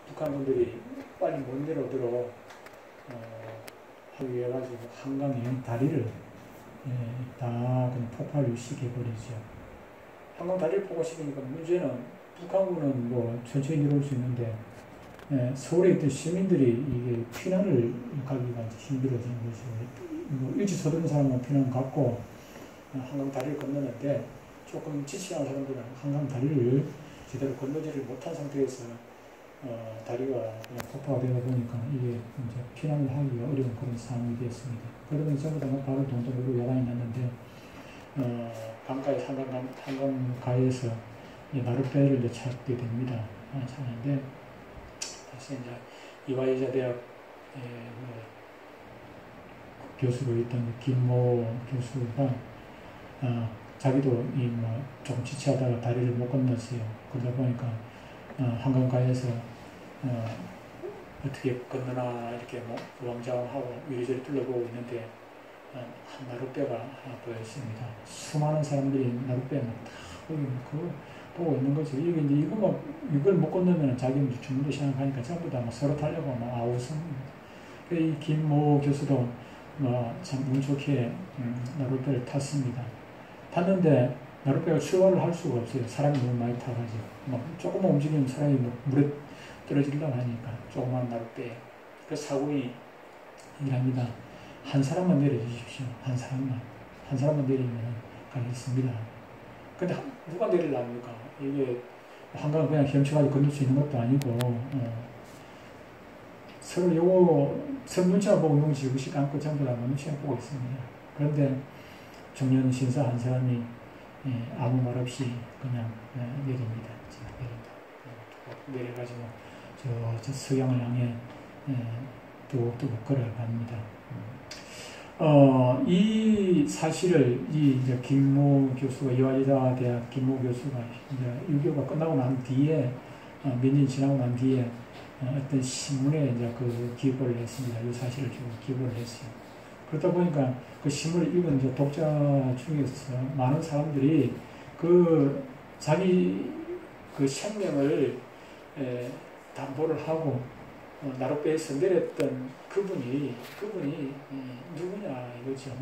북한군들이 빨리 못 내려오도록 하기 위해 가지고 한강에 다리를 다 그냥 폭발을 시켜버리죠. 한강 다리를 폭발시키니까 문제는 북한군은 뭐 천천히 내려올 수 있는데 서울에 있던 시민들이 이게 피난을 가기가 힘들어지는 거죠. 뭐 일찍 서두른 사람은 피난 갔고 한강 다리를 건너는데 조금 지치는 사람들은 한강 다리를 제대로 건너지를 못한 상태에서 다리가 그냥 폭파가 되다 보니까 이게 이제 피난을 하기가 어려운 그런 상황이 되었습니다. 그러면 전부 다 바로 동쪽으로 야단이 났는데 강가에 한강가에서 나룻배를 이제 찾게 됩니다. 찾는데 다시 이제 이화여자대학 교수로 있던 김모 교수가 자기도 조금 지체하다가 다리를 못 건넜어요. 그러다 보니까 한강가에서 어떻게 건너나 이렇게 뭐 우왕좌왕하고 이리저리 둘러보고 있는데 한 나룻배가 보였습니다. 수많은 사람들이 나룻배에 다 보고 있는 거죠. 이게 이제 이걸 못 건너면 자기는 죽는다 생각하니까 전부 다 서로 타려고 아우성입니다. 이 김모 교수도 참 운 좋게 나룻배를 탔습니다. 탔는데 나룻배가 출발을 할 수가 없어요. 사람이 너무 많이 타가지고 조금만 움직이면 사람이 물에 떨어지려고 하니까 조그만 나룻배에 그 사고이 일합니다. 한 사람만 내려주십시오. 한 사람만 내리면 가겠습니다. 근데 누가 내리려합니까? 이게 한강을 그냥 헤엄쳐가지고 건널 수 있는 것도 아니고 서로 눈치만 보고 눈치 주고 않고 전부 다 눈치만 보고 있습니다. 그런데 청년 신사 한 사람이 아무 말 없이 그냥 내립니다. 내려가지고 저 서양을 향해 뚝뚝 걸어갑니다. 이 사실을 이제 김모 교수가 이화여자대학 김모 교수가 이제 유교가 끝나고 난 뒤에 몇 년 지나고 난 뒤에 어떤 신문에 이제 그 기고를 했습니다. 이 사실을 주고 기고를 했어요. 그러다 보니까 그 신문을 읽은 이제 독자 중에서 많은 사람들이 자기 그 생명을 담보를 하고 나룻배에서 내렸던 그분이 누구냐 이거죠.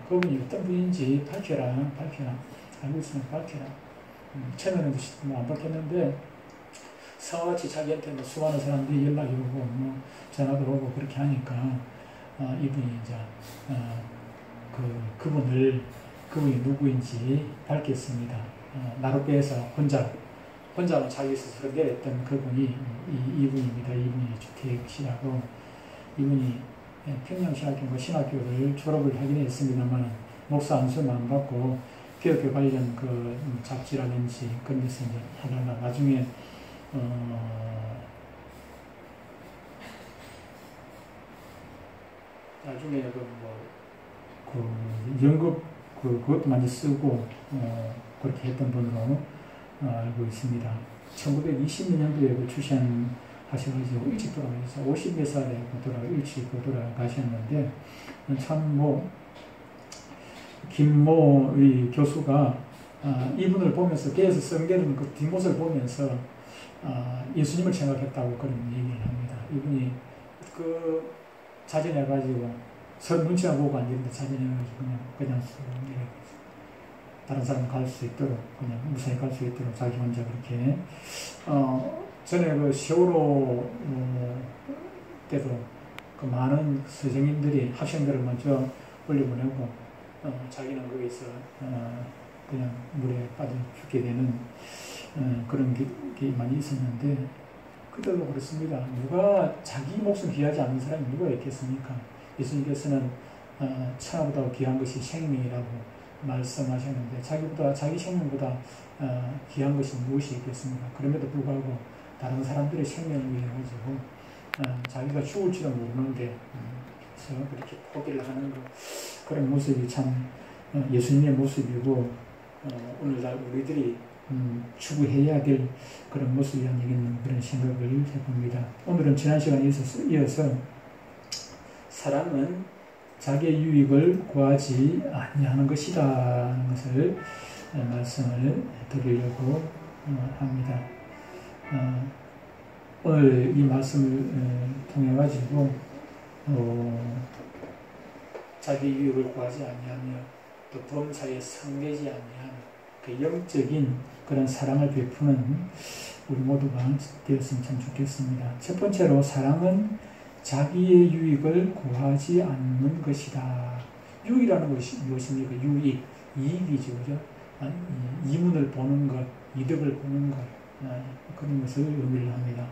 그분이 어떤 분인지 밝혀라. 알고 있으면 밝혀라. 처음에는 안 밝혔는데 성화같이 자기한테 수많은 사람들이 연락이 오고 전화도 오고 그렇게 하니까 이분이 이제 그분이 누구인지 밝혔습니다. 나룻배에서 혼자만 자기 스스로 내렸던 그분이 이분입니다. 이분이 주택씨라고. 이분이 평양신학교인가 신학교를 졸업을 하긴 했습니다만 목사 안수는 안 받고 기독교 관련 그 잡지라든지 그런 데서 이제 하다가 나중에 연극 그것도 많이 쓰고 그렇게 했던 분으로 알고 있습니다. 1920년도에 출생하셔가지고 일찍 돌아가셔서 50몇 살에 일찍 돌아가셨는데 참 김모의 교수가 이분을 보면서 계속 성대는 그 뒷모습을 보면서 예수님을 생각했다고 그런 얘기를 합니다. 이분이 자진해가지고 서로 눈치만 보고 앉았는데 자진해가지고 그냥 다른 사람 갈 수 있도록 그냥 무사히 갈 수 있도록 자기 혼자 그렇게 전에 그 세월호 때도 그 많은 선생님들이 학생들을 먼저 올려보내고 자기는 거기서 그냥 물에 빠져 죽게 되는 그런 게 많이 있었는데 그때도 그렇습니다. 누가 자기 목숨 귀하지 않는 사람이 누가 있겠습니까? 예수님께서는 천하보다 귀한 것이 생명이라고 말씀하셨는데 자기 생명보다 귀한 것이 무엇이 있겠습니까? 그럼에도 불구하고 다른 사람들의 생명을 위해 가지고 자기가 죽을지도 모르는데 그래서 그렇게 포기를 하는 그런 모습이 참 예수님의 모습이고 오늘날 우리들이 추구해야 될 그런 모습이 아니겠는 그런 생각을 해봅니다. 오늘은 지난 시간에 이어서 사람은 자기의 유익을 구하지 아니하는 것이다 하는 것을 말씀을 드리려고 합니다. 오늘 이 말씀을 통해 가지고 자기 유익을 구하지 아니하며 또 범사에 성내지 아니하는 그 영적인 그런 사랑을 베푸는 우리 모두가 되었으면 참 좋겠습니다. 첫 번째로 사랑은 자기의 유익을 구하지 않는 것이다. 유익이라는 것이 무엇입니까? 유익, 이익이죠. 그죠? 이문을 보는 것, 이득을 보는 것, 그런 것을 의미를 합니다.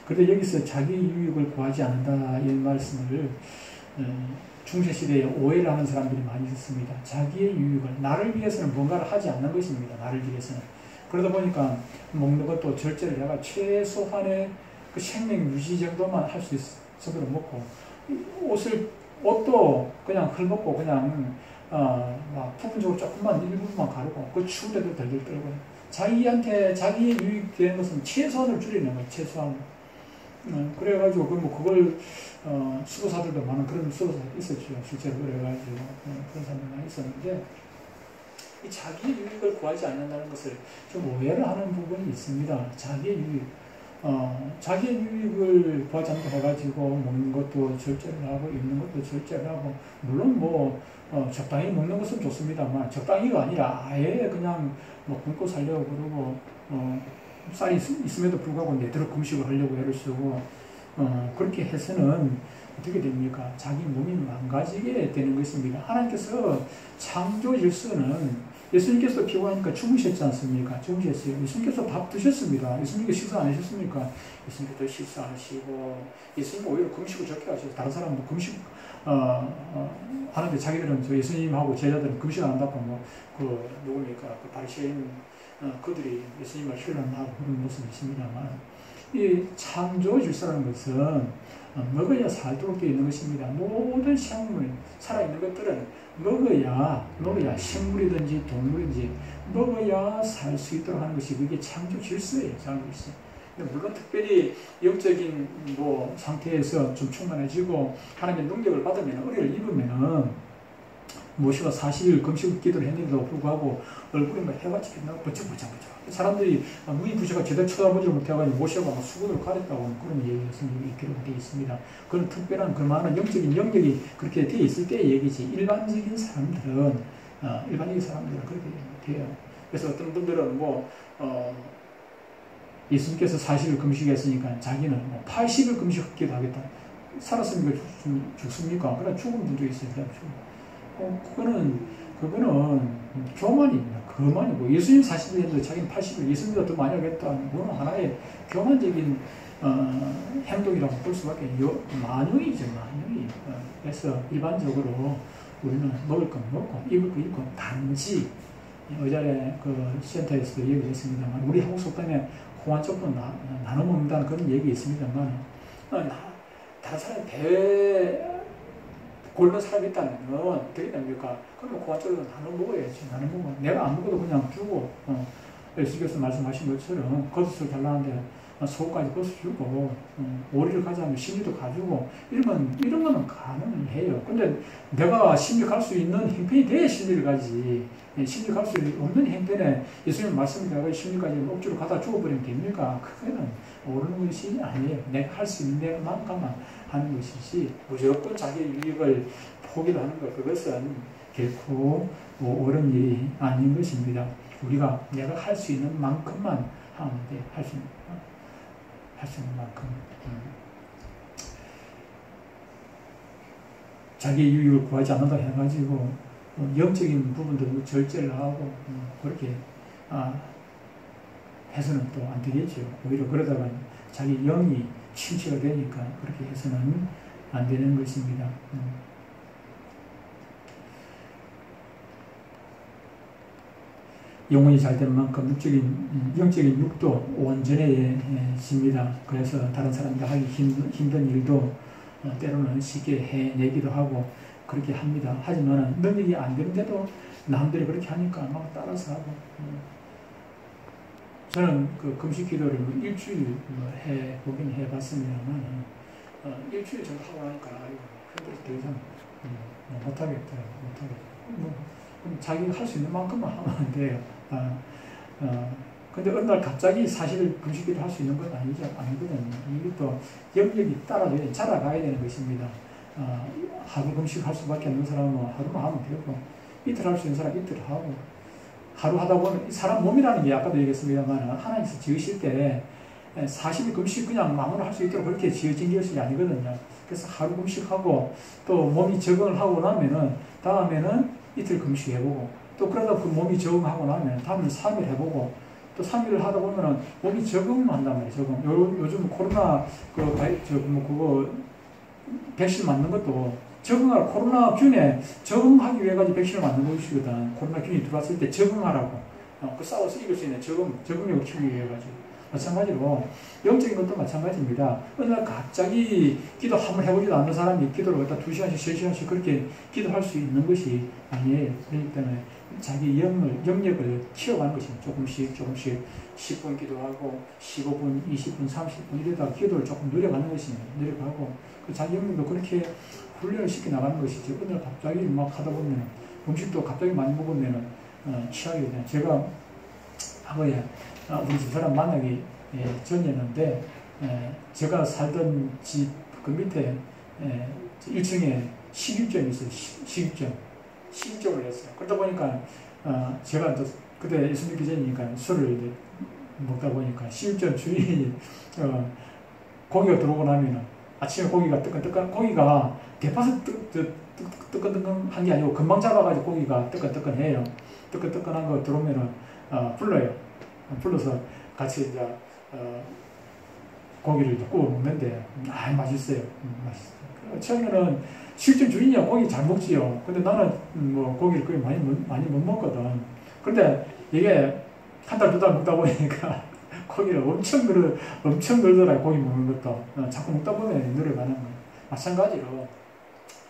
그런데 여기서 자기 유익을 구하지 않는다 이 말씀을 중세시대에 오해를 하는 사람들이 많이 있었습니다. 자기의 유익을, 나를 위해서는 뭔가를 하지 않는 것입니다. 나를 위해서는. 그러다 보니까 먹는 것도 절제를 해가 최소한의 그 생명 유지 정도만 할 수 있도록 먹고, 옷도 그냥 헐벗고 그냥 막 부분적으로 조금만 일부분만 가르고 그 추운데도 덜덜 떨고 자기한테 자기의 유익되는 것은 최소한을 줄이는 거예요. 최소한. 그래가지고 그걸 수도사들도 많은 그런 수도사 있었죠. 실제로 그래가지고 그런 사람들 많이 있었는데 이 자기의 유익을 구하지 않는다는 것을 좀 오해를 하는 부분이 있습니다. 자기의 유익. 자기의 유익을 구하지 않는다 해가지고 먹는 것도 절제를 하고 입는 것도 절제를 하고 물론 적당히 먹는 것은 좋습니다만 적당히가 아니라 아예 그냥 굶고 살려고 그러고 쌀이 있음에도 불구하고 내대로 금식을 하려고 애를 쓰고 그렇게 해서는 어떻게 됩니까? 자기 몸이 망가지게 되는 것입니다. 하나님께서 창조 질서는 예수님께서 피곤하니까 주무셨지 않습니까? 주무셨어요. 예수님께서 밥 드셨습니다. 예수님께서 식사 안 하셨습니까? 예수님께서 식사 안 하시고 예수님은 오히려 금식을 적게 하셨어요. 다른 사람도 금식 하는데 자기들은 저 예수님하고 제자들은 금식 안 한다고 누굽니까? 그 바리새인 그들이 예수님을 힐난하고 그런 모습이 있습니다만 이 창조 질서라는 것은 먹어야 살도록 되어 있는 것입니다. 모든 생물, 살아있는 것들은 먹어야 식물이든지 동물이든지 먹어야 살 수 있도록 하는 것이 그게 창조 질서예요. 창조 질서. 물론 특별히 영적인 상태에서 좀 충만해지고 하나님의 능력을 받으면 의뢰를 입으면은 모시가 40일 금식 기도를 했는데도 불구하고 얼굴이 해같이 빛나고 버쩍버쩍 사람들이 눈이 부셔가 제대로 쳐다보지 못해가지고 모시가 수건으로 가렸다고 그런 얘기가 기록되어 있습니다. 그런 특별한 그 많은 영적인 영역이 그렇게 되어 있을 때의 얘기지 일반적인 사람들은 그렇게 돼요. 그래서 어떤 분들은 예수님께서 40일 금식했으니까 자기는 80일 금식기도 하겠다. 살았으니까 죽습니까? 그래 죽은 분도 있어요. 그거는 교만입니다. 거만이고 예수님 40일 했는데 자기는 80일 예수님보다 더 많이 하겠다. 그건 하나의 교만적인 행동이라고 볼 수밖에 만용이죠. 만용이. 그래서 일반적으로 우리는 먹을 건 먹고 입을 거 입고 단지 어제 그 센터에서도 얘기했습니다만 우리 한국 속담에 홍한 쪽도 나눠 먹는다는 그런 얘기 있습니다만 다른 사람이 굶는 사람이 있다면 어떻게 됩니까? 그러면 그 한쪽으로 나눠 먹어야지. 나눠 먹어. 내가 안 먹어도 그냥 주고 예수께서 말씀하신 것처럼 겉옷을 달라는데 속까지 벗어주고 오리를 가자면 심리도 가지고 이런 거는 가능해요. 근데 내가 심리 갈 수 있는 형편이 돼야 심리를 가지. 심리 갈 수 없는 형편에 예수님 말씀대로 심리까지 억지로 가다 죽어버리면 됩니까? 그거는 옳은 것이 아니에요. 내가 할 수 있는 만큼만 하는 것이지 무조건 자기의 유익을 포기를 하는 것 그것은 결코 옳은 일이 아닌 것입니다. 우리가 내가 할 수 있는 만큼만 하면 돼. 할 수 있는 만큼. 자기의 유익을 구하지 않는다 해가지고 영적인 부분도 절제를 하고 그렇게 해서는 또 안 되겠죠. 오히려 그러다가 자기 영이 침체가 되니까 그렇게 해서는 안 되는 것입니다. 영혼이 잘 된 만큼 영적인 육도 온전해집니다. 그래서 다른 사람들 하기 힘든 일도 때로는 쉽게 해내기도 하고 그렇게 합니다. 하지만 능력이 안 되는데도 남들이 그렇게 하니까 막 따라서 하고 저는 그 금식 기도를 일주일 해보긴 해봤습니다만 일주일 정도 하고 나니까 힘들어서 더 이상 못하겠더라고요. 자기가 할 수 있는 만큼만 하면 돼요. 근데 어느 날 갑자기 40일 금식기도 할 수 있는 건 아니거든요. 이것도 영역이 따라줘야 자라가야 되는 것입니다. 하루 금식 할 수밖에 없는 사람은 하루만 하면 되고, 이틀 할 수 있는 사람은 이틀 하고, 하루 하다 보면 사람 몸이라는 게 아까도 얘기했습니다만 하나님께서 지으실 때 40일 금식 그냥 마음으로 할 수 있도록 그렇게 지어진 것이 아니거든요. 그래서 하루 금식하고 또 몸이 적응을 하고 나면은 다음에는 이틀 금식해보고 또 그러다 그 몸이 적응하고 나면 다음에는 3일 해보고 또 3일을 하다 보면은 몸이 적응한단 말이에요. 적응. 요즘 코로나 그거 백신 맞는 것도 적응할 코로나 균에 적응하기 위해 가지고 백신을 맞는 것이거든. 코로나 균이 들어왔을 때 적응하라고. 그 싸워서 이길 수 있는 적응력을 키우기 위해 가지고. 마찬가지로 영적인 것도 마찬가지입니다. 어느 날 갑자기 기도 한번 해보지도 않는 사람이 기도를 갖다 2시간씩 3시간씩 그렇게 기도할 수 있는 것이 아니에요. 그렇기 때문에 자기 영역을 키워가는 것입니다. 조금씩 10분 기도하고 15분, 20분, 30분 이러다가 기도를 조금 늘려가는 것입니다. 늘려가고 그 자기 영역도 그렇게 훈련을 시켜 나가는 것이지. 어느 날 갑자기 막 하다 보면 음식도 갑자기 많이 먹으면 취하게 돼요. 제가 과거에 우리 집사람 만나기 전이었는데 제가 살던 집 그 밑에 1층에 식입점이 있어요. 식입점을 했어요. 그러다 보니까 제가 또 그때 예수 믿기 전이니까 술을 이제 먹다 보니까 식입점 주인이 고기가 들어오고 나면은 아침에 고기가 뜨끈뜨끈 고기가 대파서 뜨끈뜨끈한 게 아니고 금방 잡아가지고 고기가 뜨끈뜨끈해요. 뜨끈뜨끈한 거 들어오면은 불러요. 불러서 같이 이제 고기를 구워 먹는데 맛있어요. 맛있어요. 처음에는 실전 주인이야 고기 잘 먹지요. 근데 나는 뭐 고기를 거의 많이 못 먹거든. 근데 이게 한 달, 2달 먹다 보니까 고기를 엄청 늘더라고요. 고기 먹는 것도. 자꾸 먹다 보면 늘어가는 거예요. 마찬가지로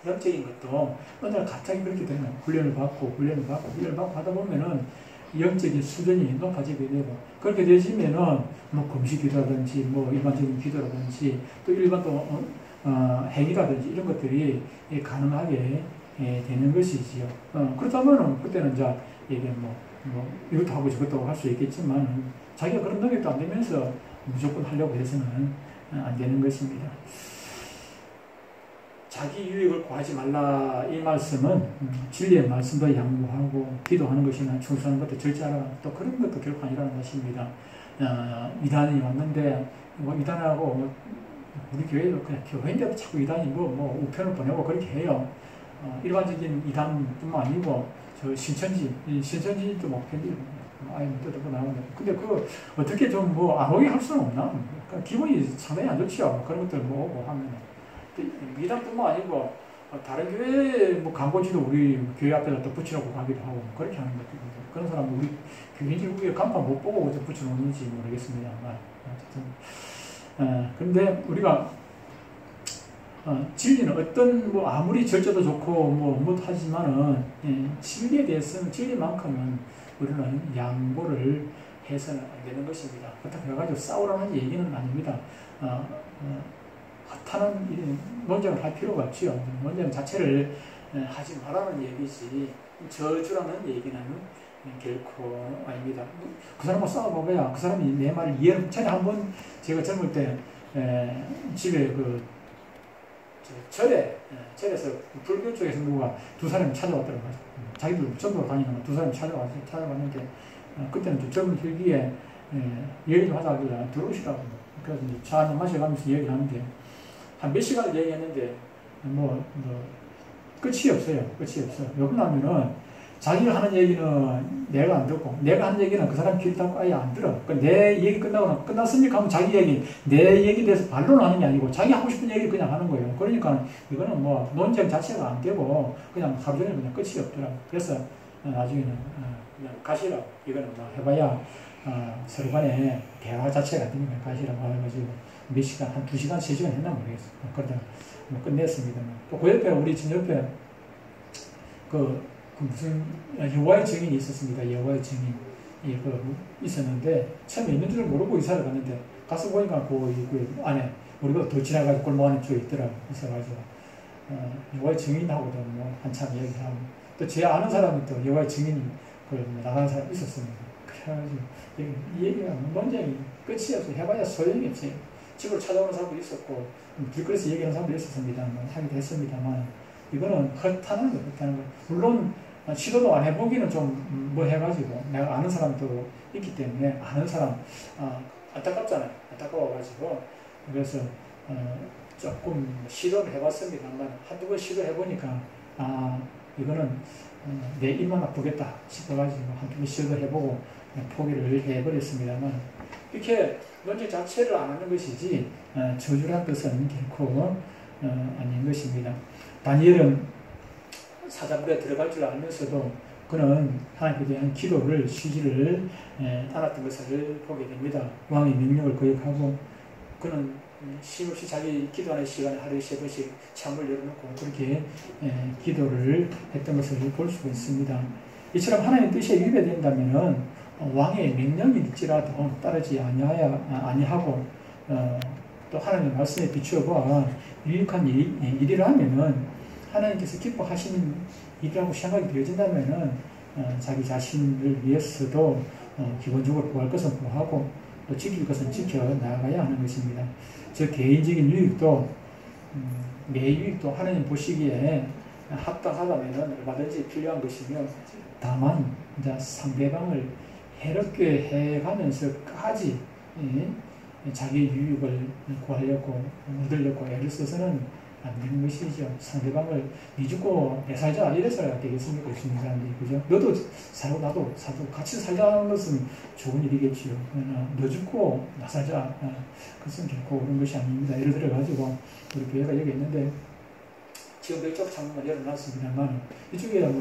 영적인 것도 어느 날 갑자기 그렇게 되는 거예요. 훈련을 받고 하다 보면은 영적인 수준이 높아지게 되고, 그렇게 되시면은 뭐 금식 기도라든지 뭐 일반적인 기도라든지 또 일반 또 행위라든지 이런 것들이 가능하게 되는 것이지요. 그렇다면은 그때는 이제 이게 뭐 이것도 하고 저것도 할 수 있겠지만 자기가 그런 능력도 안 되면서 무조건 하려고 해서는 안 되는 것입니다. 자기 유익을 구하지 말라 이 말씀은 진리의 말씀도 양보하고 기도하는 것이나 충성하는 것도 절제하라 또 그런 것도 결코 아니라는 것입니다. 이단이 왔는데 뭐 이단하고 우리 교회도 그냥 교회인데도 자꾸 이단이 뭐 우편을 보내고 그렇게 해요. 일반적인 이단뿐만 아니고 저 신천지도 못 견디고 아예 못 뜯고 나오는데 근데 그 어떻게 좀 뭐 안 오게 할 수는 없나? 그러니까 기분이 상당히 안 좋지요. 그런 것들 뭐 오고 하면. 미담뿐만 아니고 다른 교회 뭐 광고지도 우리 교회 앞에다 또 붙이라고 가기도 하고 그렇게 하는 것도 있고 그런 사람은 우리 교인들 위에 간판 못 보고 어디서 붙여놓는지 모르겠습니다만 어쨌든 근데 우리가 진리는 어떤 뭐 아무리 절제도 좋고 뭐 못하지만은 진리에 대해서는 진리만큼은 우리는 양보를 해서는 안 되는 것입니다. 그렇다고 해가지고 싸우라는 얘기는 아닙니다. 타는 논쟁을 할 필요가 없지요. 논쟁 자체를 하지 말라는 얘기지 저주라는 얘기는 결코 아닙니다. 그 사람과 싸워보고야 그 사람이 내 말을 이해를 전에 한번 제가 젊을 때 집에 그 절에서 불교 쪽에서 누가 두 사람이 찾아왔더라고요. 자기들 전도로 다니는 두 사람이 찾아왔는데 그때는 좀 젊은 혈기에 얘기 좀 하자 하길래 들어오시라고. 그래서 차 한잔 마셔가면서 얘기를 하는데 한 몇 시간을 얘기했는데 끝이 없어요. 여기 나면은 자기가 하는 얘기는 내가 안 듣고 내가 하는 얘기는 그 사람 귀를 닫고 아예 안 들어. 그러니까 내 얘기 끝났습니까 하면 자기 얘기 내 얘기에 대해서 반론을 하는 게 아니고 자기 하고 싶은 얘기를 그냥 하는 거예요. 그러니까 이거는 뭐 논쟁 자체가 안 되고 그냥 하루 종일 그냥 끝이 없더라고. 그래서 나중에는 그냥 가시라고. 이거는 뭐 해봐야 서로 간에 대화 자체가 안 되니까 가시라고 해가지고 몇 시간, 한 2시간, 3시간 했나 모르겠어요. 그러다가 뭐 끝냈습니다만. 또 그 옆에, 우리 집 옆에, 무슨, 여호와의 증인이 있었습니다. 여호와의 증인이 있었는데, 처음에 있는 줄을 모르고 이사를 갔는데, 가서 보니까 그 안에, 우리가 더 지나가지고 골목 안에 쪽에 있더라고요. 있어가지고, 여호와의 증인하고도 뭐 한참 얘기하고, 또 제 아는 사람이 또 여호와의 증인이 나가는 사람이 있었습니다. 그래가지고 이 얘기가 논쟁이 끝이 없어. 해봐야 소용이 없어요. 집으로 찾아오는 사람도 있었고 길거리에서 얘기하는 사람도 있었습니다. 하기도 했습니다만 이거는 허탄한 거예요. 허탄한 거. 물론 시도도 안 해보기는 좀 뭐 해가지고 내가 아는 사람도 있기 때문에 아는 사람 안타깝잖아요. 안타까워가지고 그래서 조금 시도를 해봤습니다만 한두 번 시도해보니까 이거는 내 입만 아프겠다 싶어가지고 한두 번 시도를 해보고 포기를 해버렸습니다만 이렇게 논쟁 자체를 안 하는 것이지 저주란 뜻은 결코 아닌 것입니다. 다니엘은 사자굴에 들어갈 줄 알면서도 그는 하나님께 대한 기도를 쉬지를 않았던 것을 보게 됩니다. 왕의 명령을 거역하고 그는 쉼없이 자기 기도하는 시간에 하루에 3번씩 창을 열어놓고 그렇게 기도를 했던 것을 볼 수가 있습니다. 이처럼 하나님의 뜻에 위배된다면 왕의 명령일지라도 따르지 아니하고 또 하나님의 말씀에 비추어봐 유익한 일이라면은 하나님께서 기뻐하시는 일이라고 생각이 되어진다면은 자기 자신을 위해서도 기본적으로 구할 것은 구하고 또 지킬 것은 지켜 나아가야 하는 것입니다. 저 개인적인 유익도 내 유익도 하나님 보시기에 합당하다면 얼마든지 필요한 것이며 다만 이제 상대방을 해롭게 해가면서까지 자기 유익을 구하려고 얻으려고 애를 써서는 안 되는 것이죠. 상대방을 니 죽고 내 살자 이래서야 되겠습니까? 있는 사람들이 그죠? 너도 살고 나도 살고 같이 살자는 것은 좋은 일이겠지요. 너 죽고 나 살자 그것은 결코 그런 것이 아닙니다. 예를 들어 가지고 우리 교회가 여기 있는데 지금 이쪽 창문을 열어놨습니다만 이쪽에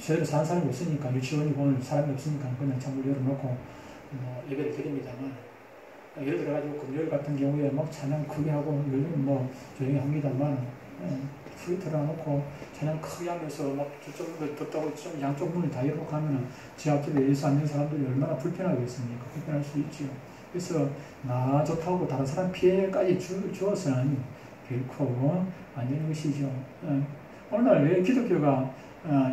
저희를 사는 사람이 없으니까 유치원이 오늘 사람이 없으니까 그냥 창문을 열어놓고 예배를 드립니다만 예를 들어가지고 금요일 같은 경우에 막 찬양 크게 하고 요즘 조용히 합니다만 크게 틀어놓고 찬양 크게 하면서 막 저쪽 문을 떴다고 좀 양쪽 문을 다 열어놓고 하면은 제 앞집에 예수 안 믿는 사람들이 얼마나 불편하겠습니까? 불편할 수 있죠. 그래서 나 좋다고 다른 사람 피해까지 주어서는 결코 안 되는 것이죠. 오늘날 왜 기독교가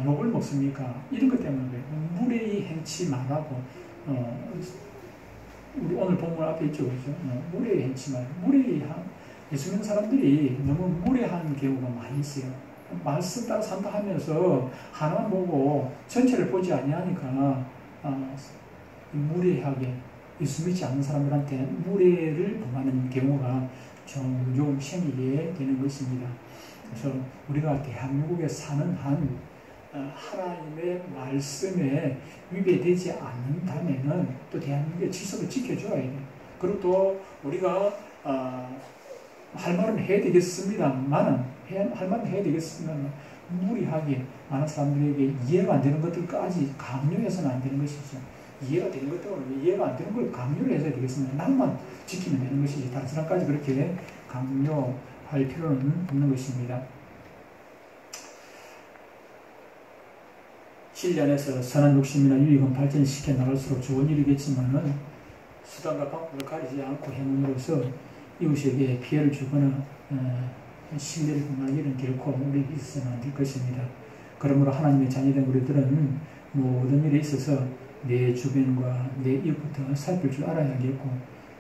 욕을 먹습니까? 이런 것 때문에 무례히 행치 말라고 우리 오늘 본문 앞에 있죠, 그죠? 무례히 행치 말, 예수 믿는 사람들이 너무 무례한 경우가 많이 있어요. 말씀 따라 산다 하면서 하나만 보고 전체를 보지 아니하니까 무례하게 예수 믿지 않는 사람들한테 무례를 범하는 경우가 종종 생기게 되는 것입니다. 그래서 우리가 대한민국에 사는 한 하나님의 말씀에 위배되지 않는다면은 또 대한민국의 질서를 지켜줘야 돼요. 그리고 또 우리가 할 말은 해야 되겠습니다만은 할 말은 해야 되겠습니다만 무리하게 많은 사람들에게 이해가 안 되는 것들까지 강요해서는 안 되는 것이죠. 이해가 되는 것들은 이해가 안 되는 걸 강요를 해서 되겠습니다. 나만 지키면 되는 것이지 다른 사람까지 그렇게 강요할 필요는 없는 것입니다. 7년에서 선한 욕심이나 유익은 발전시켜 나갈수록 좋은 일이겠지만은 수단과 방법을 가리지 않고 행함으로써 이웃에게 피해를 주거나 신뢰를 범하는 일은 결코 우리에게 있어서는 안 될 것입니다. 그러므로 하나님의 자녀된 우리들은 모든 일에 있어서 내 주변과 내 이웃부터 살필 줄 알아야겠고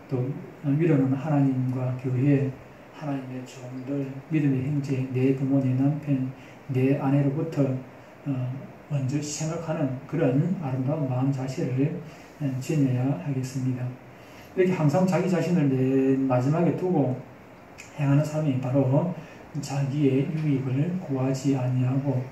또 위로는 하나님과 교회, 하나님의 종들, 믿음의 형제, 내 부모, 내 남편, 내 아내로부터 먼저 생각하는 그런 아름다운 마음 자세를 지녀야 하겠습니다. 이렇게 항상 자기 자신을 맨 마지막에 두고 행하는 사람이 바로 자기의 유익을 구하지 아니하고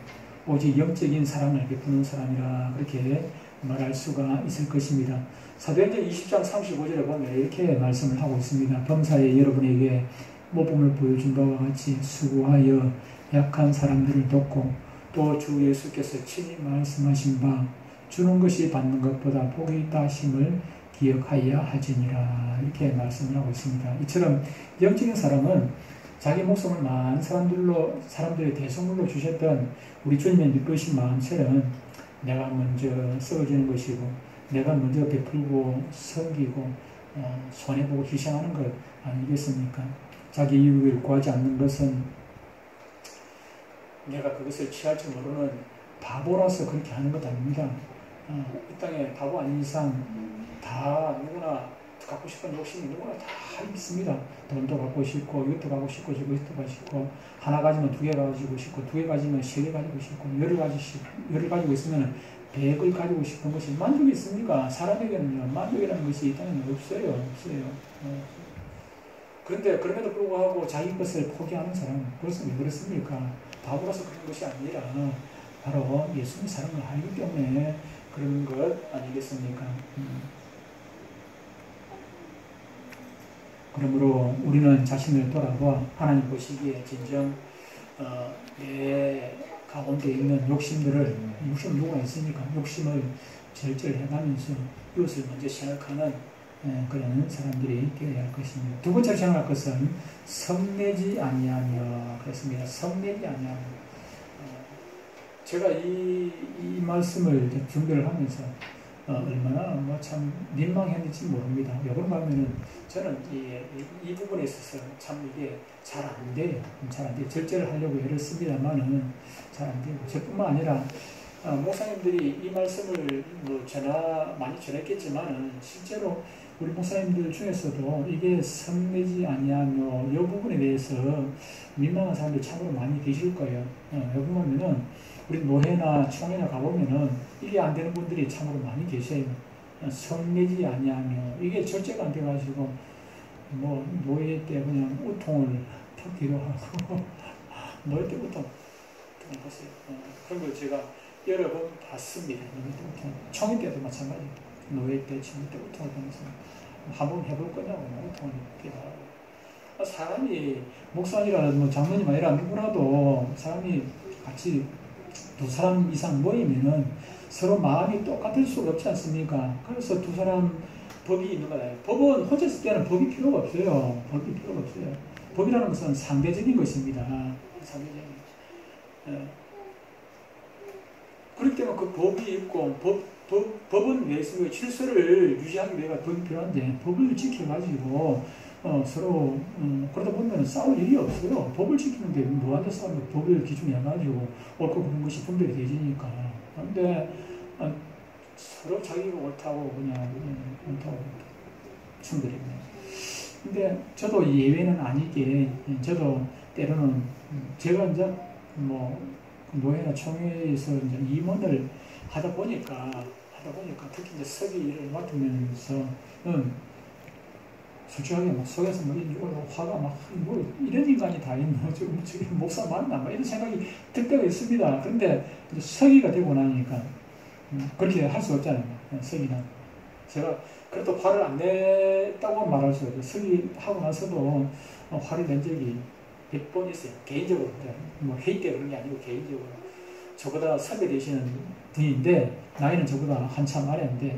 오직 영적인 사랑을 베푸는 사람이라 그렇게 말할 수가 있을 것입니다. 사도행전 20장 35절에 보면 이렇게 말씀을 하고 있습니다. 범사에 여러분에게 모범을 보여준 바와 같이 수고하여 약한 사람들을 돕고 또 주 예수께서 친히 말씀하신 바 주는 것이 받는 것보다 복이 있다 하심을 기억하여야 하지니라 이렇게 말씀을 하고 있습니다. 이처럼 영적인 사람은 자기 목숨을 많은 사람들의 대성물로 주셨던 우리 주님의 믿으신 마음처럼 내가 먼저 쓰여지는 것이고 내가 먼저 베풀고 섬기고 손해보고 희생하는 것 아니겠습니까? 자기 이익을 구하지 않는 것은 내가 그것을 취할 줄 모르는 바보라서 그렇게 하는 것 아닙니다. 이 땅에 바보 아닌 이상 다 누구나 갖고 싶은 욕심이 누구나 다 있습니다. 돈도 갖고 싶고 이것도 갖고 싶고 저것도 갖고 싶고 하나 가지면 두 개 가지고 싶고 두 개 가지면 세 개 가지고 싶고 열을 가지고 있으면 100을 가지고 싶은 것이 만족이 있습니까? 사람에게는요 만족이라는 것이 이 땅에는 없어요. 그런데 그럼에도 불구하고 자기 것을 포기하는 사람은 그것은 왜 그렇습니까? 바보라서 그런 것이 아니라 바로 예수님 사랑을 알기 때문에 그런 것 아니겠습니까? 그러므로 우리는 자신을 돌아봐 하나님 보시기에 진정 내 가운데 있는 욕심 누가 있으니까 욕심을 절절해가면서 이것을 먼저 생각하는 그런 사람들이 되어야 할 것입니다. 두 번째로 생각할 것은 성내지 아니하며 그렇습니다. 성내지 아니하며 제가 이 말씀을 준비를 하면서 얼마나 참 민망했는지 모릅니다. 요번 가면은 저는 이 부분에 있어서 참 이게 잘 안 돼요. 잘 안 돼요. 절제를 하려고 애를 씁니다만은 잘 안 되고 저뿐만 아니라 목사님들이 이 말씀을 많이 전했겠지만은 실제로 우리 목사님들 중에서도 이게 성내지 아니하며 이 부분에 대해서 민망한 사람들 참으로 많이 계실 거예요. 여기 보면은 우리 노회나 총회나 가보면은 이게 안 되는 분들이 참으로 많이 계세요. 성내지 아니하며 이게 절제가 안 돼가지고 노회 때 그냥 우통을 탁기로 하고 노회 때 우통 보세요. 그런 걸 제가 여러 번 봤습니다. 총회 때도 마찬가지예요. 노회 때, 총회 때 우통을 보면서 한번 해볼 거냐고 우통을 이렇게 하고 사람이 목사님이라 장로님 아니라 누구라도 사람이 같이 두 사람 이상 모이면은 서로 마음이 똑같을 수가 없지 않습니까? 그래서 두 사람 법이 있는 거예요. 법은 혼자 있을 때는 법이 필요가 없어요. 법이 필요가 없어요. 법이라는 것은 상대적인 것입니다. 상대적인 것. 그렇기 때문에 그 법이 있고 법은 왜 있습니까? 질서를 유지하기 위해서 법이 필요한데 법을 지켜가지고 서로 그러다 보면 싸울 일이 없어요. 법을 지키는데 뭐한테 싸우면 법을 기준에 해가지고 옳고 그른 것이 분별이 되지니까. 그런데 서로 자기가 옳다고 그냥 옳다고 충돌입니다. 근데 저도 예외는 아니게 저도 때로는 제가 이제 노회나 총회에서 이제 임원을 하다 보니까 특히 이제 서기 일을 맡으면서는 솔직하게 속에서 화가 이런 인간이 다 있나 지금 목사 맞나 이런 생각이 들 때가 있습니다. 그런데 이제 서기가 되고 나니까 그렇게 할 수 없잖아요. 서기는 제가 그래도 화를 안 냈다고 말할 수 없어요. 서기 하고 나서도 화를 낸 적이 100번 있어요. 개인적으로 회의 때 그런 게 아니고 개인적으로 저보다 선배 되시는 분인데 나이는 저보다 한참 아래인데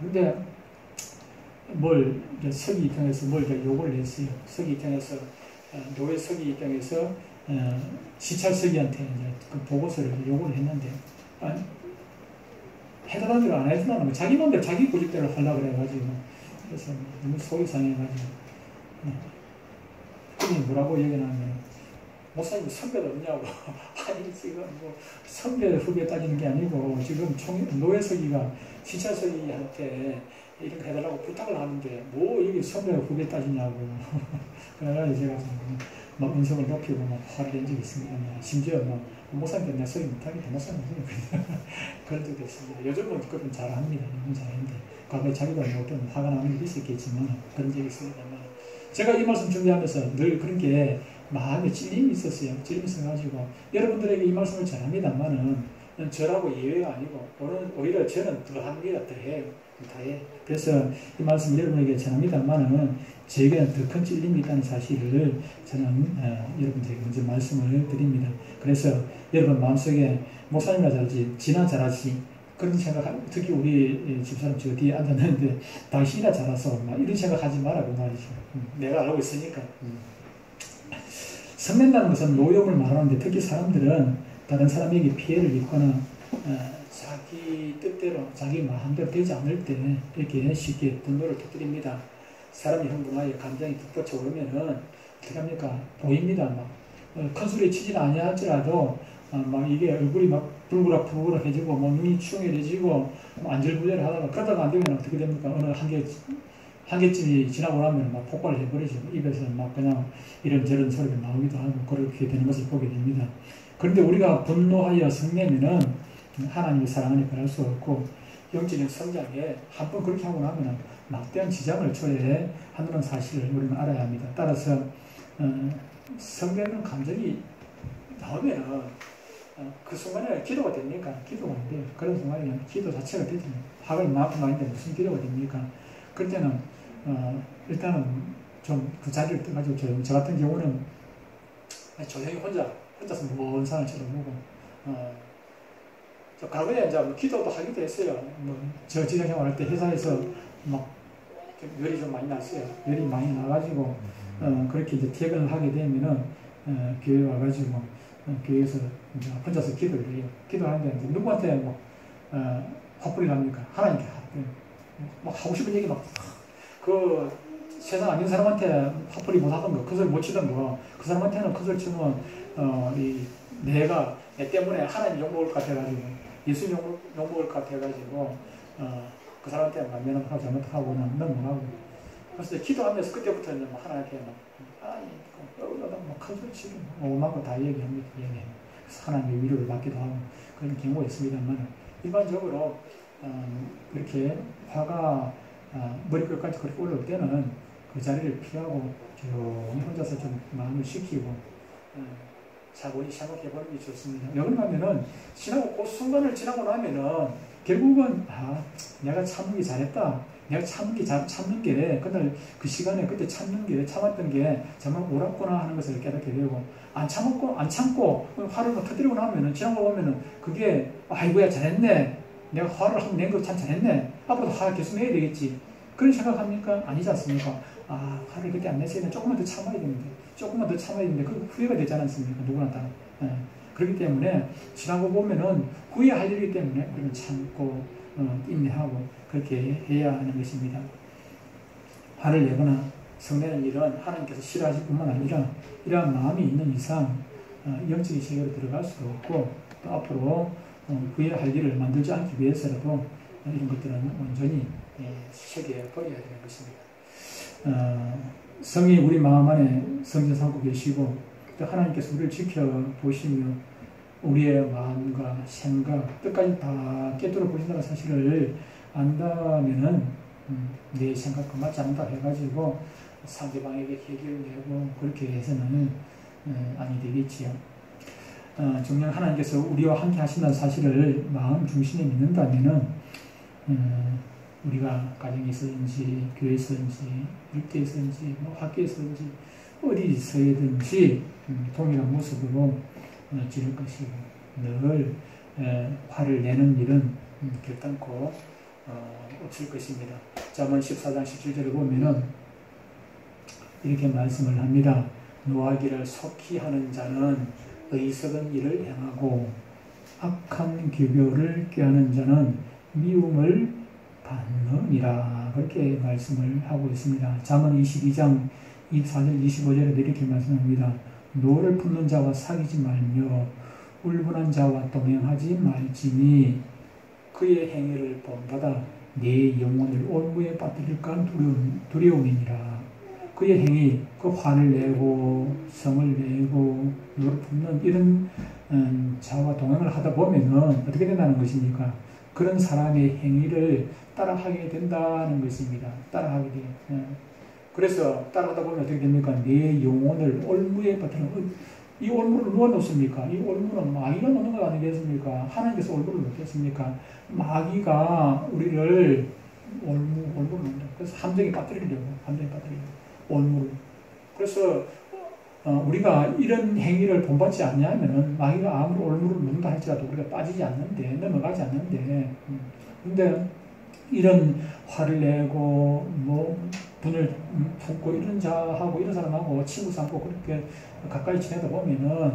근데 서기 입장에서 요구를 했어요. 서기 입장에서 노회 서기 입장에서 시찰 서기한테 이제 그 보고서를 요구를 했는데 해달라는 대로 안 해준다는 거 자기 맘대로 자기 고집대로 하려고 그래가지고 그래서 너무 속이 상해가지고 그분이 뭐라고 얘기를 하면 목사님 선배도 없냐고 아니 지금 선배 후배 따지는 게 아니고 지금 노회 서기가 시찰 서기한테 이런 거 해달라고 부탁을 하는데 여기 선배 후배 따지냐고 그래가지고 제가 막 인성을 높이고 화를 낸 적이 있습니다. 심지어 목사님께 내 소리 못하게 목사님 그런 적도 있습니다. 요즘은 그건 잘합니다. 요즘 잘하는데 과거에 자기도 어떤 화가 나는 일이 있었겠지만 그런 적이 있습니다만 제가 이 말씀 준비하면서 늘 그런 게 마음에 찔림이 있었어요. 찔림이 있어가지고 여러분들에게 이 말씀을 전합니다만은 저라고 예외가 아니고 오히려 저는 더합니다. 더해요. 그래서 이 말씀 여러분에게 전합니다만은 저에게는 더 큰 찔림이 있다는 사실을 저는 여러분들에게 먼저 말씀을 드립니다. 그래서 여러분 마음속에 목사님이나 잘하지 지나 잘하지 그런 생각 특히 우리 집사람 저 뒤에 앉았는데 당신이나 잘해서 이런 생각하지 말라고 말이죠. 내가 알고 있으니까. 성낸다는 것은 노염을 말하는데 특히 사람들은 다른 사람에게 피해를 입거나 자기 뜻대로 자기 마음대로 되지 않을 때 이렇게 쉽게 분노를 터뜨립니다. 사람이 흥분하여 감정이 북받쳐 오르면은 어떻게 합니까? 보입니다. 큰 소리 치지는 아니할지라도 막 이게 얼굴이 막 불그락불그락해지고 뭐 눈이 충혈해지고 뭐 안절부절 하다가 그러다가 안 되면 어떻게 됩니까? 어느 한계쯤이 지나고 나면 막 폭발을 해버리죠. 입에서 막 그냥 이런저런 소리가 나오기도 하고 그렇게 되는 것을 보게 됩니다. 그런데 우리가 분노하여 성내면은 하나님의 사랑을 변할 수 없고 영적인 성장에 한번 그렇게 하고 나면 막대한 지장을 초래하는 사실을 우리는 알아야 합니다. 따라서 성내는 감정이 나오면은 그 순간에 기도가 됩니까? 기도가 안 돼요. 그런 순간에는 기도 자체가 되지 않아요. 화가 나는데 무슨 기도가 됩니까? 그럴 때는 일단은 좀 그 자리를 떠가지고 저 같은 경우는 조용히 혼자서 먼 산을 쳐다보고 저 과거에 이제 뭐 기도도 하기도 했어요. 저 직장생활 할 때 회사에서 막 열이 좀 많이 났어요. 열이 많이 나가지고 그렇게 이제 퇴근을 하게 되면은 교회 와가지고 교회에서 이제 혼자서 기도를 해요. 기도하는데 이제 누구한테 뭐 화풀이를 합니까? 하나님께 막 하고 싶은 얘기 그 세상 아닌 사람한테 화풀이 못 하던 거, 그 소리 못 치던 거, 그 사람한테는 그 소리 치면 내가 내 때문에 하나님 욕먹을 것 같아가지고 예수 욕먹을 것 같아가지고 그 사람한테 만면을 하고 잘못하고 넘어가고 그래서 기도하면서 그때부터 이제 하나님께 큰 소리 치고 오만거 다 얘기합니다. 그래서 하나님의 위로를 받기도 하고 그런 경우가 있습니다만 일반적으로 그렇게 화가 머리끝까지 그렇게 올라올 때는 그 자리를 피하고 조용히 혼자서 좀 마음을 식히고 차분히 생각해보는 게 좋습니다. 왜 그러냐면은 그 순간을 지나고 나면은 결국은 내가 참기 잘했다. 내가 참는 게 그날 그 시간에 그때 참았던 게 정말 옳았구나 하는 것을 깨닫게 되고 안 참고 화를 터뜨리고 나면은 지나고 보면은 그게 아이고야 잘했네. 내가 화를 한번 낸 거 참 잘했네. 앞으로도 화 계속 내야 되겠지. 그런 생각합니까? 아니지 않습니까? 화를 그때 안 냈으면 조금만 더 참아야 됩니다. 조금만 더 참아야 되는데 그 후회가 되지 않습니까? 누구나 다. 그렇기 때문에 지나고 보면은 후회할 일이기 때문에 우리는 참고 인내하고 그렇게 해야 하는 것입니다. 화를 내거나 성내는 일은 하나님께서 싫어하실 뿐만 아니라 이러한 마음이 있는 이상 영적인 세계로 들어갈 수도 없고 또 앞으로 후회할 일을 만들지 않기 위해서라도 이런 것들은 온전히 세계에 버려야 되는 것입니다. 성이 우리 마음 안에 성전 삼고 계시고 또 하나님께서 우리를 지켜보시며 우리의 마음과 생각 끝까지 다 깨뜨려 보신다는 사실을 안다면은 내 생각과 맞지 않는다 해가지고 상대방에게 해결을 내고 그렇게 해서는 아니 되겠지요. 정녕 하나님께서 우리와 함께 하신다는 사실을 마음 중심에 믿는다면은 우리가 가정에서든지 교회에서든지 일대에서든지 학교에서든지 어디서든지 동일한 모습으로 지낼 것이고 늘 화를 내는 일은 결단코 없을 것입니다. 잠언 14장 17절을 보면은 이렇게 말씀을 합니다. 노하기를 속히 하는 자는 어리석은 일을 행하고 악한 규교를 꾀하는 자는 미움을 받느니라. 그렇게 말씀을 하고 있습니다. 잠언 22장 24절 25절에 이렇게 말씀합니다. 노를 품는 자와 사귀지 말며 울분한 자와 동행하지 말지니 그의 행위를 본받아 내 영혼을 올무에 빠뜨릴까 두려움이니라. 그의 행위, 그 화를 내고 성을 내고 노를 품는 이런 자와 동행을 하다 보면은 어떻게 된다는 것입니까? 그런 사람의 행위를 따라하게 된다는 것입니다. 따라하게 돼요. 그래서 따라하다 보면 어떻게 됩니까? 내 영혼을 올무에 빠뜨리는 이 올무를 누가 놓습니까? 이 올무는 마귀가 놓는 것 아니겠습니까? 하나님께서 올무를 놓겠습니까? 마귀가 우리를 올무를 놓는다. 그래서 함정에 빠뜨리려고 올무를. 그래서 우리가 이런 행위를 본받지 않냐면은 마귀가 아무리 올무를 놓는다 할지라도 우리가 빠지지 않는데 넘어가지 않는데 근데 이런 화를 내고 분을 품고 이런 자하고 이런 사람하고 친구 삼고 그렇게 가까이 지내다 보면은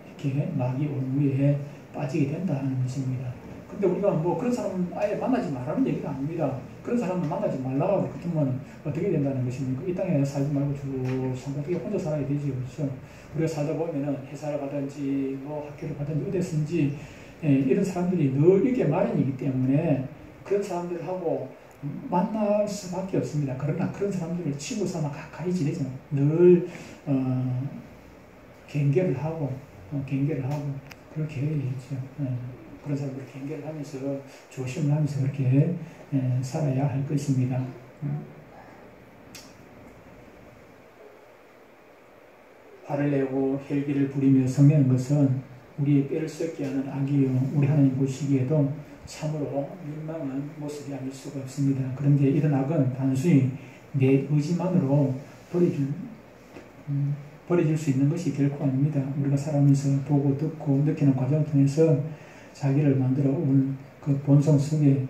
이렇게 마귀 올무에 빠지게 된다는 것입니다. 근데 우리가 그런 사람 아예 만나지 말라는 얘기가 아닙니다. 그런 사람을 만나지 말라고 그러면 어떻게 된다는 것입니까? 이 땅에 살지 말고 쭉 성공하게 혼자 살아야 되지, 그렇죠? 우리가 살다 보면은 회사를 가든지 뭐 학교를 가든지 어디든지 이런 사람들이 늘 이게 마련이기 때문에 그런 사람들하고 만날 수밖에 없습니다. 그러나 그런 사람들을 친구 삼아 가까이 지내죠. 늘 경계를 하고 그렇게 해야죠. 그런 사람들 경계를 하면서 조심을 하면서 그렇게 살아야 할 것입니다. 화를 내고 혈기를 부리며 성내는 것은 우리의 뼈를 썩게 하는 악이요 우리 하나님 보시기에도 참으로 민망한 모습이 아닐 수가 없습니다. 그런데 이런 악은 단순히 내 의지만으로 버려질 수 있는 것이 결코 아닙니다. 우리가 살아가면서 보고 듣고 느끼는 과정을 통해서 자기를 만들어 온 그 본성 속에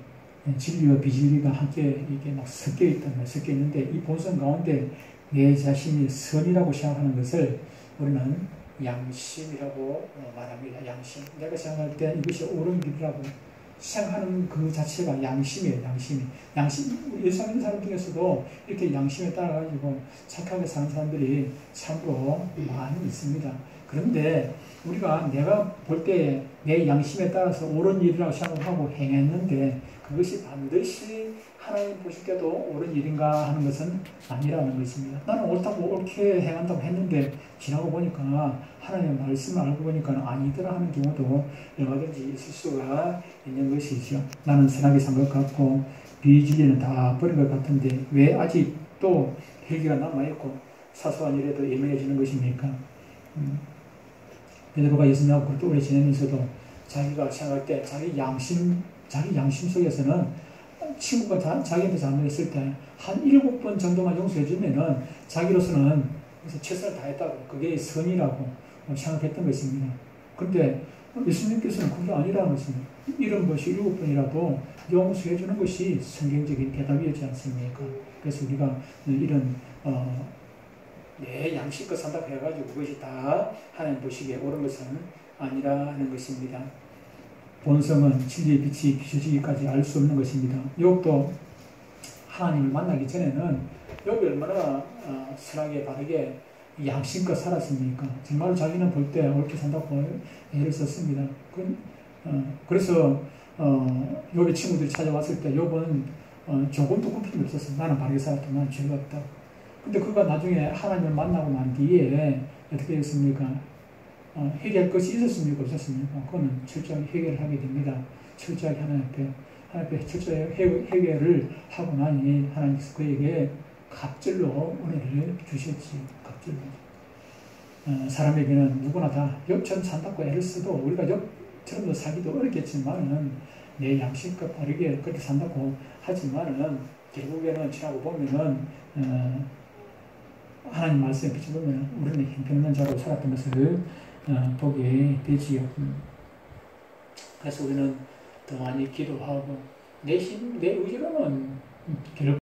진리와 비진리가 함께 이게 막 섞여 있는데 이 본성 가운데 내 자신이 선이라고 생각하는 것을 우리는 양심이라고 말합니다. 양심. 내가 생각할 때 이것이 옳은 길이라고 생각하는 그 자체가 양심이에요. 양심. 일상 있는 사람 중에서도 이렇게 양심에 따라가지고 착하게 사는 사람들이 참으로 많이 있습니다. 그런데 우리가 내가 볼 때 내 양심에 따라서 옳은 일이라고 생각하고 행했는데 그것이 반드시 하나님 보실 때도 옳은 일인가 하는 것은 아니라는 것입니다. 나는 옳게 행한다고 했는데 지나고 보니까 하나님의 말씀을 알고 보니까 아니더라 하는 경우도 얼마든지 있을 수가 있는 것이죠. 나는 선하게 산 것 같고 비진리는 다 버린 것 같은데 왜 아직도 혈기가 남아있고 사소한 일에도 예민해지는 것입니까? 베드로가 예수님하고 그렇게 오래 지내면서도 자기가 생각할 때 자기 양심 속에서는 친구가 자기한테 잘못했을 때 한 7번 정도만 용서해주면은 자기로서는 최선을 다했다고 그게 선이라고 생각했던 것입니다. 그런데 예수님께서는 그게 아니라는 것입니다. 이런 것이 7번이라도 용서해주는 것이 성경적인 대답이었지 않습니까? 그래서 우리가 이런 내 양심껏 산다고 해가지고 그것이 다 하나님 보시기에 옳은 것은 아니라는 것입니다. 본성은 진리의 빛이 비춰지기까지 알 수 없는 것입니다. 욥도 하나님을 만나기 전에는 욥이 얼마나 선하게 바르게 양심껏 살았습니까? 정말 자기는 볼 때 옳게 산다고 애를 썼습니다. 그래서 욥의 친구들이 찾아왔을 때 욥은 조금도 굽힘이 없었어요. 나는 바르게 살았다. 나는 죄가 없다. 근데 그가 나중에 하나님을 만나고 난 뒤에 어떻게 됐습니까? 해결할 것이 있었습니까? 없었습니까? 그거는 철저하게 해결을 하게 됩니다. 철저하게 하나님 앞에 철저하게 해결을 하고 나니 하나님께서 그에게 갑절로 은혜를 주셨지. 갑절로. 사람에게는 누구나 다 욥처럼 산다고 애를 써도 우리가 욥처럼 살기도 어렵겠지만은 내 양심껏 바르게 그렇게 산다고 하지만은 결국에는 지나고 보면은 하나님 말씀에 비춰보면 우리는 형편없는 자로 살았던 것을 보게 되지요. 그래서 우리는 더 많이 기도하고 내 의지로는 결국